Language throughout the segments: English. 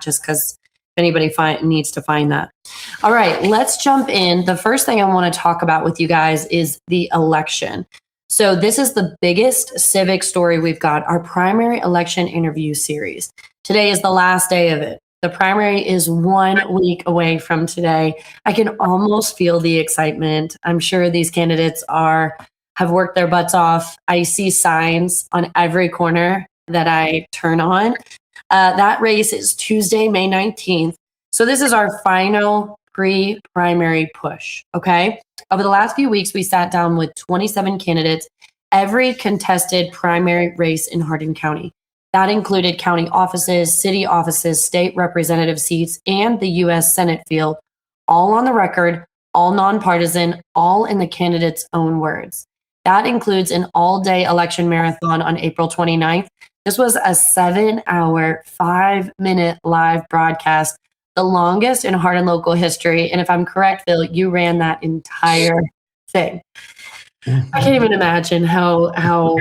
just because anybody needs to find that. All right, let's jump in. The first thing I want to talk about with you guys is the election. So this is the biggest civic story we've got, our primary election interview series. Today is the last day of it. The primary is 1 week away from today. I can almost feel the excitement. I'm sure these candidates have worked their butts off. I see signs on every corner that I turn on. That race is Tuesday, May 19th. So this is our final pre-primary push, okay? Over the last few weeks, we sat down with 27 candidates, every contested primary race in Hardin County. That included county offices, city offices, state representative seats, and the U.S. Senate field, all on the record, all nonpartisan, all in the candidate's own words. That includes an all-day election marathon on April 29th. This was a 7-hour, 5-minute live broadcast, the longest in Hardin Local history. And if I'm correct, Phil, you ran that entire thing. I can't even imagine how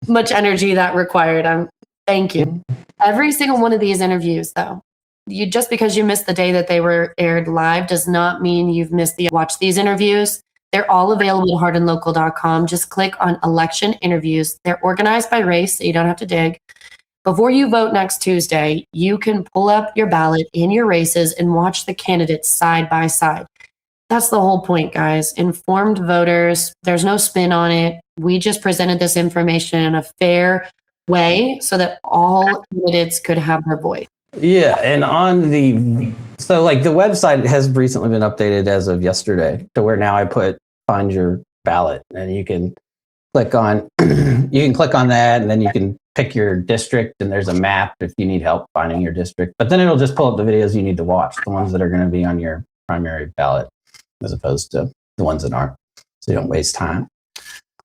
much energy that required. Thank you. Every single one of these interviews, though, just because you missed the day that they were aired live does not mean you've missed watch these interviews. They're all available at hardinlocal.com. Just click on election interviews. They're organized by race, so you don't have to dig. Before you vote next Tuesday, you can pull up your ballot in your races and watch the candidates side by side. That's the whole point, guys. Informed voters. There's no spin on it. We just presented this information in a fair way so that all candidates could have their voice. Yeah, and the website has recently been updated as of yesterday to where now I put Find Your Ballot, and you can click on that, and then you can pick your district, and there's a map if you need help finding your district. But then it'll just pull up the videos you need to watch, the ones that are going to be on your primary ballot, as opposed to the ones that aren't, so you don't waste time.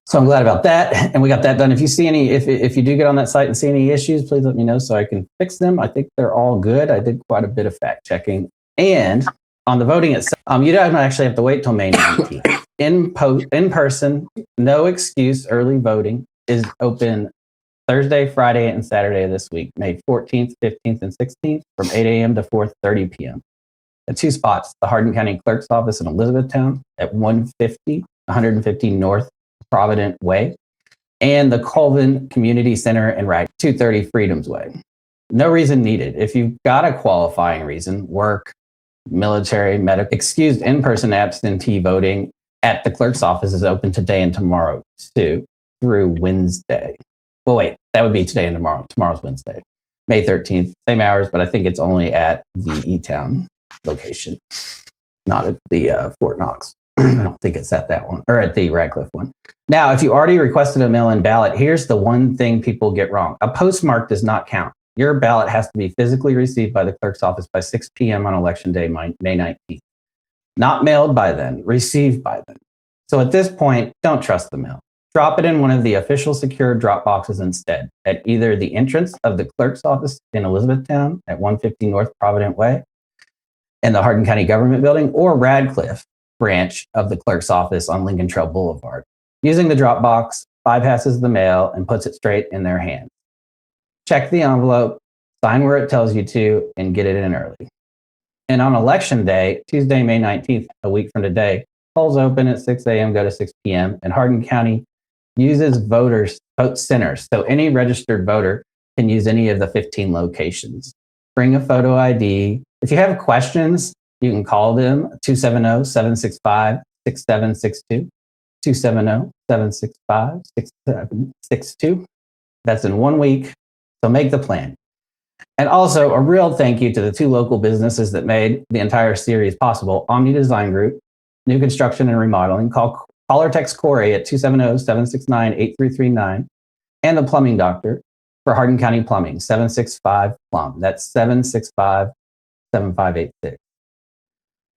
So I'm glad about that, and we got that done. If you see if you do get on that site and see any issues, please let me know so I can fix them. I think they're all good. I did quite a bit of fact checking. And on the voting itself, you don't actually have to wait till May 19th. In person, no excuse. Early voting is open Thursday, Friday, and Saturday of this week, May 14th, 15th, and 16th, from 8 a.m. to 4:30 p.m. At 2 spots: the Hardin County Clerk's office in Elizabethtown at 150 North Provident Way, and the Colvin Community Center in Radcliff, 230 Freedoms Way. No reason needed. If you've got a qualifying reason, work, military, medical, excused in-person absentee voting at the clerk's office is open today and tomorrow too, through Wednesday. Well, wait, that would be today and tomorrow. Tomorrow's Wednesday, May 13th, same hours, but I think it's only at the E-Town location, not at the Fort Knox. I don't think it's at that one, or at the Radcliff one. Now, if you already requested a mail-in ballot, here's the one thing people get wrong. A postmark does not count. Your ballot has to be physically received by the clerk's office by 6 p.m. on Election Day, May 19th. Not mailed by then, received by then. So at this point, don't trust the mail. Drop it in one of the official secure drop boxes instead, at either the entrance of the clerk's office in Elizabethtown at 150 North Provident Way in the Hardin County Government Building, or Radcliff branch of the clerk's office on Lincoln Trail Boulevard. Using the drop box, bypasses the mail and puts it straight in their hands. Check the envelope, sign where it tells you to, and get it in early. And on Election Day, Tuesday, May 19th, a week from today, polls open at 6 a.m., go to 6 p.m., and Hardin County uses vote centers, so any registered voter can use any of the 15 locations. Bring a photo ID. If you have questions, you can call them 270-765-6762, 270-765-6762. That's in 1 week, so make the plan. And also a real thank you to the 2 local businesses that made the entire series possible: Omni Design Group, new construction and remodeling. Call or text Corey at 270-769-8339, and the Plumbing Doctor for Hardin County Plumbing, 765-PLUM. That's 765-7586.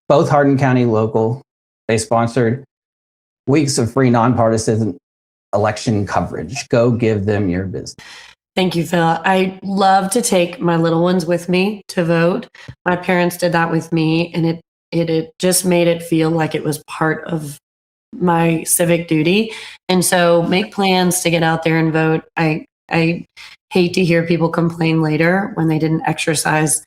Both Hardin County local. They sponsored weeks of free nonpartisan election coverage. Go give them your business. Thank you, Phil. I love to take my little ones with me to vote. My parents did that with me, and it just made it feel like it was part of my civic duty. And so make plans to get out there and vote. I hate to hear people complain later when they didn't exercise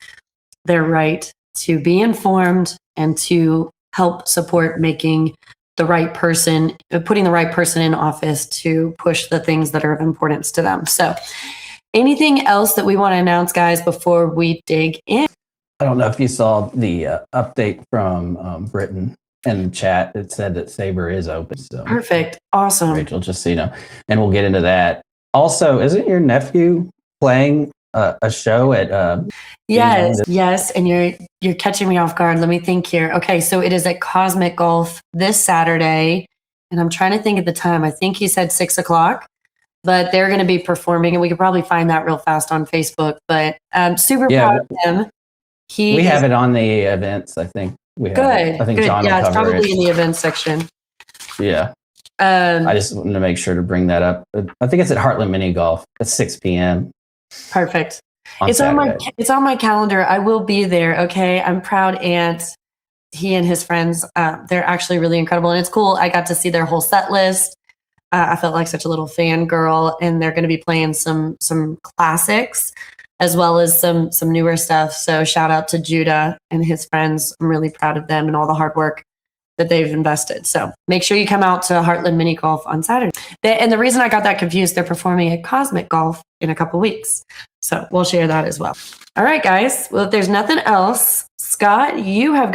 their right to be informed and to help support making the right person, putting the right person in office to push the things that are of importance to them. So anything else that we want to announce, guys, before we dig in? I don't know if you saw the update from Britain in the chat. It said that Sabre is open. So Perfect. Awesome. Rachel, just so you know, and we'll get into that. Also, isn't your nephew playing a show at? Yes, and you're catching me off guard. Let me think here. Okay, so it is at Cosmic Golf this Saturday, and I'm trying to think at the time. I think he said 6:00, but they're going to be performing, and we could probably find that real fast on Facebook. But I'm super proud of him. We have it on the events. I think we have it. I think John will it's cover probably it. in the events section. Yeah. I just wanted to make sure to bring that up. I think it's at Heartland Mini Golf at 6 p.m. Perfect. It's Saturday. on my calendar. I will be there. Okay. I'm proud aunt. He and his friends, they're actually really incredible. And it's cool. I got to see their whole set list. I felt like such a little fangirl, and they're going to be playing some classics as well as some newer stuff. So shout out to Judah and his friends. I'm really proud of them and all the hard work that they've invested. So make sure you come out to Heartland Mini Golf on Saturday. And the reason I got that confused, they're performing at Cosmic Golf in a couple weeks. So we'll share that as well. All right, guys. Well, if there's nothing else, Scott, you have got